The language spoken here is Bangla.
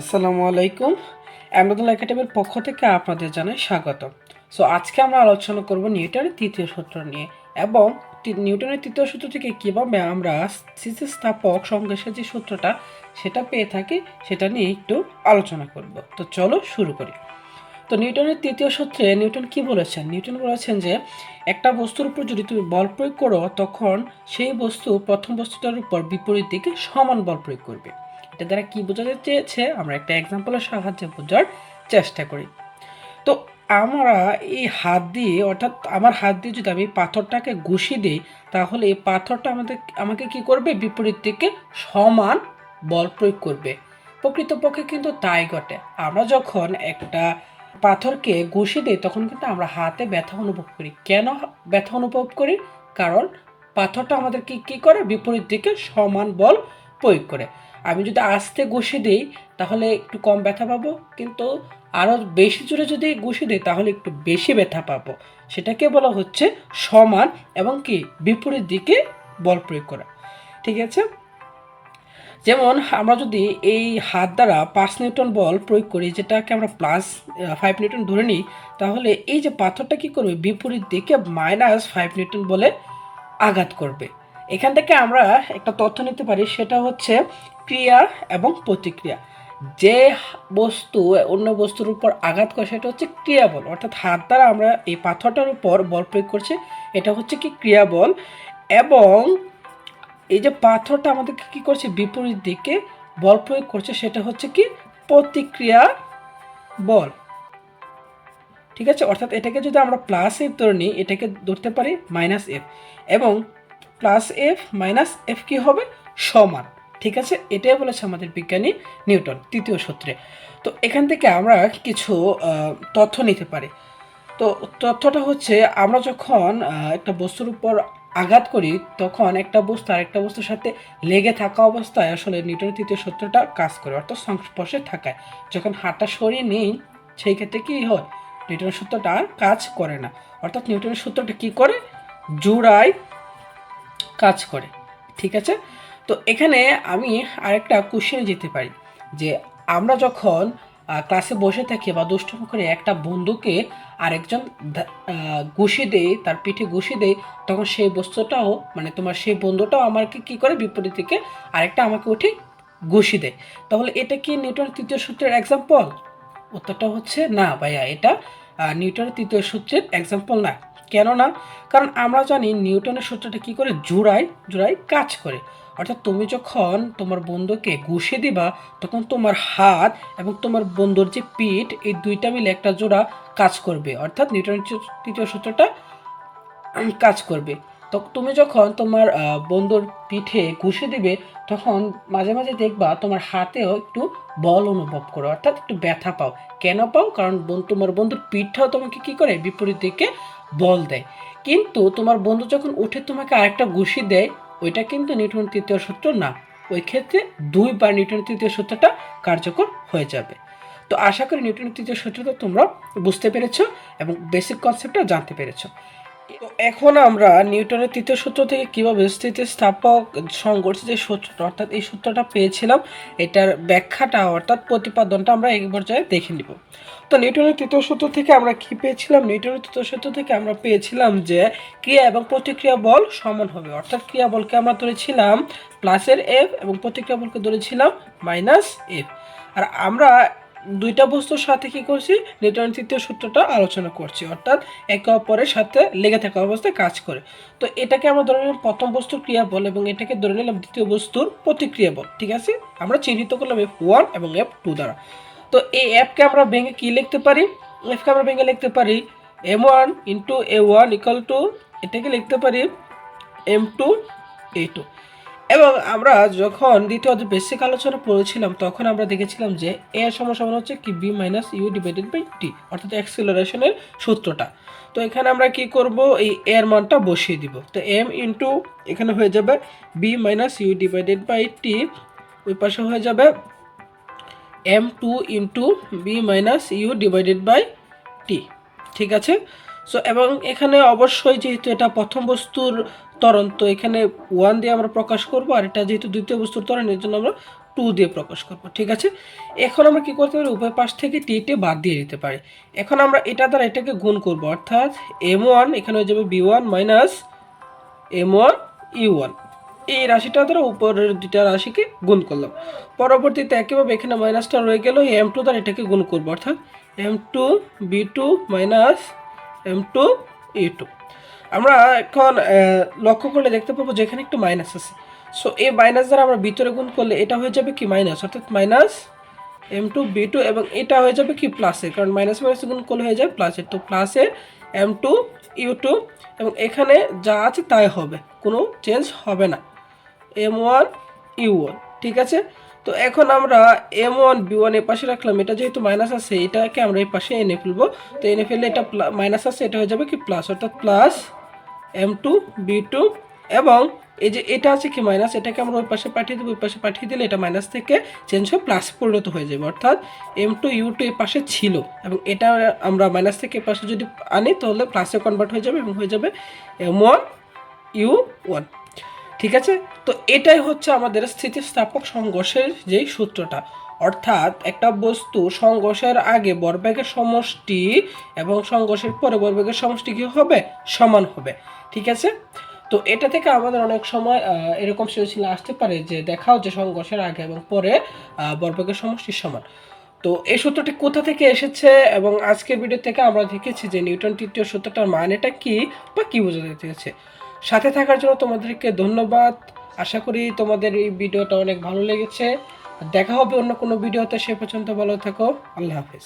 আসসালামু আলাইকুম। আমদাদুল একাডেমির পক্ষ থেকে আপনাদের জানাই স্বাগত। সো আজকে আমরা আলোচনা করব নিউটনের তৃতীয় সূত্র নিয়ে এবং নিউটনের তৃতীয় সূত্র থেকে কীভাবে আমরা স্থিতিস্থাপক সংঘর্ষের যে সূত্রটা সেটা পেয়ে থাকি সেটা নিয়ে একটু আলোচনা করব। তো চলো শুরু করি। তো নিউটনের তৃতীয় সূত্রে নিউটন কি বলেছেন? নিউটন বলেছেন যে একটা বস্তুর উপর যদি তুমি বল প্রয়োগ করো তখন সেই বস্তু প্রথম বস্তুটার উপর বিপরীত দিকে সমান বল প্রয়োগ করবে। এটা দ্বারা কি বোঝাতে চেয়েছে আমরা একটা এক্সাম্পলের সাহায্যে বোঝার চেষ্টা করি। তো আমরা এই হাত দিয়ে অর্থাৎ আমার হাত দিয়ে যদি আমি পাথরটাকে ঘুষি দিই তাহলে এই পাথরটা আমাকে কি করবে? বিপরীত দিকে সমান বল প্রয়োগ করবে। প্রকৃতপক্ষে কিন্তু তাই ঘটে। আমরা যখন একটা পাথরকে ঘুষি দিই তখন কিন্তু আমরা হাতে ব্যথা অনুভব করি। কেন ব্যথা অনুভব করি? কারণ পাথরটা আমাদেরকে কি করে? বিপরীত দিকে সমান বল প্রয়োগ করে। আমি যদি আস্তে ঘুষি দিই তাহলে একটু কম ব্যথা পাবো, কিন্তু আরও বেশি জোরে যদি ঘুষি দিই তাহলে একটু বেশি ব্যথা পাবো। সেটাকে বলা হচ্ছে সমান এবং কি বিপরীত দিকে বল প্রয়োগ করা। ঠিক আছে, যেমন আমরা যদি এই হাত দ্বারা 5 নিউটন বল প্রয়োগ করি, যেটাকে আমরা +5 নিউটন ধরে নিই, তাহলে এই যে পাথরটা কি করবে? বিপরীত দিকে -5 নিউটন বলে আঘাত করবে। এখান থেকে আমরা একটা তথ্য নিতে পারি, সেটা হচ্ছে ক্রিয়া এবং প্রতিক্রিয়া। যে বস্তু অন্য বস্তুর উপর আঘাত করে সেটা হচ্ছে ক্রিয়া বল, অর্থাৎ হাত দ্বারা আমরা এই পাথরটার উপর বল প্রয়োগ করছি, এটা হচ্ছে কি ক্রিয়া বল। এবং এই যে পাথরটা আমাদেরকে কি করছে? বিপরীত দিকে বল প্রয়োগ করছে, সেটা হচ্ছে কি প্রতিক্রিয়া বল। ঠিক আছে, অর্থাৎ এটাকে যদি আমরা +f ধরে নিই, এটাকে ধরতে পারি -f, এবং +f -f কি হবে? সমান। ঠিক আছে, এটাই বলেছে আমাদের বিজ্ঞানী নিউটন তৃতীয় সূত্রে। তো এখান থেকে আমরা কিছু তথ্য নিতে পারি। তো তথ্যটা হচ্ছে আমরা যখন একটা বস্তুর উপর আঘাত করি তখন একটা বস্তু আরেকটা বস্তুর সাথে লেগে থাকা অবস্থায় আসলে নিউটনের তৃতীয় সূত্রটা কাজ করে, অর্থাৎ সংস্পর্শে থাকায়। যখন হাতটা সরিয়ে নিই সেই ক্ষেত্রে কী হয়? নিউটনের সূত্রটা আর কাজ করে না, অর্থাৎ নিউটনের সূত্রটা কি করে? জোড়ায় কাজ করে। ঠিক আছে, তো এখানে আমি আরেকটা কোশ্চেনে যেতে পারি যে আমরা যখন ক্লাসে বসে থাকি বা দুষ্টুমি করে একটা বন্ধুকে আরেকজন ঘুষি দেয়, তার পিঠে ঘুষি দেয়, তখন সেই বস্তুটাও মানে তোমার সেই বন্ধুটাও আমাকে কি করে? বিপরীত দিকে আরেকটা আমাকে উঠে ঘুষি দেয়। তাহলে এটা কি নিউটনের তৃতীয় সূত্রের এক্সাম্পল? উত্তরটা হচ্ছে না ভাইয়া, এটা নিউটনের তৃতীয় সূত্রের এক্সাম্পল না। কেন না? কারণ আমরা জানি নিউটনের সূত্রটা কি করে? জোড়ায় কাজ করে। অর্থাৎ তুমি যখন তোমার বন্ধুকে ঘুষি দিবা তখন তোমার হাত এবং তোমার বন্ধুর যে পিঠ, এই দুইটা মিলে একটা জোড়া কাজ করবে, অর্থাৎ নিউটনের তৃতীয় সূত্রটা কাজ করবে। তো তুমি যখন তোমার বন্ধুর পিঠে ঘুষি দিবে তখন মাঝে মাঝে দেখবা তোমার হাতেও একটু বল অনুভব করো, অর্থাৎ একটু ব্যথা পাও। কেন পাও? কারণ তোমার বন্ধুর পিঠটাও তোমাকে কি করে? বিপরীত দিকে বল দেয়। কিন্তু তোমার বন্ধু যখন উঠে তোমাকে আরেকটা ঘুষি দেয়, ওইটা কিন্তু নিউটনের তৃতীয় সূত্র না। ওই ক্ষেত্রে 2বার নিউটনের তৃতীয় সূত্রটা কার্যকর হয়ে যাবে। তো আশা করি নিউটনের তৃতীয় সূত্রটা তোমরা বুঝতে পেরেছো এবং বেসিক কনসেপ্টটা জানতে পেরেছো। তো এখন আমরা নিউটনের তৃতীয় সূত্র থেকে কীভাবে স্থিতিস্থাপক সংঘর্ষের যে সূত্রটা, অর্থাৎ এই সূত্রটা পেয়েছিলাম, এটার ব্যাখ্যাটা অর্থাৎ প্রতিপাদনটা আমরা এই পর্যায়ে দেখে নিব। তো নিউটনের তৃতীয় সূত্র থেকে আমরা কি পেয়েছিলাম? নিউটনের তৃতীয় সূত্র থেকে আমরা পেয়েছিলাম যে ক্রিয়া এবং প্রতিক্রিয়া বল সমান হবে, অর্থাৎ ক্রিয়া বলকে আমরা ধরেছিলাম +f এবং প্রতিক্রিয়া বলকে ধরেছিলাম -f। আর আমরা দুইটা বস্তুর সাথে কি করছি? নিউটনের তৃতীয় সূত্রটা আলোচনা করছি, অর্থাৎ একে অপরের সাথে লেগে থাকা অবস্থায় কাজ করে। তো এটাকে আমরা ধরে নিলাম প্রথম বস্তুর ক্রিয়া বল এবং এটাকে ধরে নিলাম দ্বিতীয় বস্তুর প্রতিক্রিয়া বল। ঠিক আছে, আমরা চিহ্নিত করলাম F1 এবং F2 দ্বারা। তো এই Fকে আমরা ভেঙে কি লিখতে পারি? Fকে আমরা ভেঙে লিখতে পারি M1 × A1 = এটাকে লিখতে পারি M2 A2। এবং আমরা যখন দ্বিতীয় বেসিক আলোচনা পড়েছিলাম তখন আমরা দেখেছিলাম যে a সমান হচ্ছে কি b - u/t, অর্থাৎ অ্যাক্সিলারেশনের সূত্রটা। তো এখানে আমরা কি করব? এই এর মানটা বসিয়ে দিব। তো m ইনটু এখানে হয়ে যাবে b - u/t, ওই পাশে হয়ে যাবে m2 × b - u/t। ঠিক আছে, সো এবং এখানে অবশ্যই যেহেতু এটা প্রথম বস্তুর ত্বরণ, তো এখানে 1 দিয়ে আমরা প্রকাশ করব, আর এটা যেহেতু দ্বিতীয় বস্তুর ত্বরণ এর জন্য আমরা টু দিয়ে প্রকাশ করব। ঠিক আছে, এখন আমরা কি করতে পারি, উভয় পাশ থেকে টি বাদ দিয়ে দিতে পারি। এখন আমরা এটা দ্বারা এটাকে গুণ করব, অর্থাৎ m1 এখানে হয়ে যাবে b1 মাইনাস m1 u1। এই রাশিটা দ্বারা উপরের দুইটা রাশিকে গুণ করলাম। পরবর্তীতে একইভাবে এখানে মাইনাসটা রয়ে গেল, m2 দ্বারা এটাকে গুণ করবো, অর্থাৎ m2 b2 minus m2 e2। আমরা এখন লক্ষ্য করলে দেখতে পাবো যে এখানে একটু মাইনাস আছে। সো এই মাইনাস দ্বারা আমরা ভিতরে গুণ করলে এটা হয়ে যাবে কি মাইনাস, অর্থাৎ মাইনাস m2 b2, এবং এটা হয়ে যাবে কি প্লাসের, কারণ মাইনাস মাইনাস গুণ করলে হয়ে যায় প্লাসের। তো প্লাসের m2 u2, এবং এখানে যা আছে তাই হবে, কোনো চেঞ্জ হবে না, m1 u1। ঠিক আছে, তো এখন আমরা m1 b1 এর পাশে রাখলাম, এটা যেহেতু মাইনাস আছে এটাকে আমরা এই পাশে এনে ফেলবো। তো এনে ফেললে এটা মাইনাস আছে, এটা হয়ে যাবে কি প্লাস, অর্থাৎ প্লাস m2 b2, এবং এই যে এটা আছে কি মাইনাস, এটাকে আমরা ওই পাশে পাঠিয়ে দেবো, ওই পাশে পাঠিয়ে দিলে এটা মাইনাস থেকে চেঞ্জ হয়ে প্লাস পরিণত হয়ে যাবে, অর্থাৎ m2 u2 এই পাশে ছিল, এবং এটা আমরা মাইনাস থেকে এই পাশে যদি আনি তাহলে প্লাসে কনভার্ট হয়ে যাবে, এবং হয়ে যাবে m1 u1। ঠিক আছে, তো এটাই হচ্ছে আমাদের স্থিতিস্থাপক সংঘর্ষের যেই সূত্রটা, অর্থাৎ একটা বস্তু সংঘর্ষের আগে ভরবেগের সমষ্টি এবং সংঘর্ষের পরে ভরবেগের সমষ্টি কি হবে, সমান হবে। ঠিক আছে, তো এটা থেকে আমাদের অনেক সময় এরকম সিচুয়েশন আসতে পারে যে দেখাও যে সংঘর্ষের আগে এবং পরে ভরবেগের সমষ্টি সমান। তো এই সূত্রটি কোথা থেকে এসেছে, এবং আজকের ভিডিও থেকে আমরা দেখেছি যে নিউটন তৃতীয় সূত্রটার মানেটা কি বা কি বোঝাতে চেয়েছে। সাথে থাকার জন্য তোমাদেরকে ধন্যবাদ। আশা করি তোমাদের এই ভিডিওটা অনেক ভালো লেগেছে। দেখা হবে অন্য কোনো ভিডিওতে, সে পর্যন্ত ভালো থেকো। আল্লাহ হাফেজ।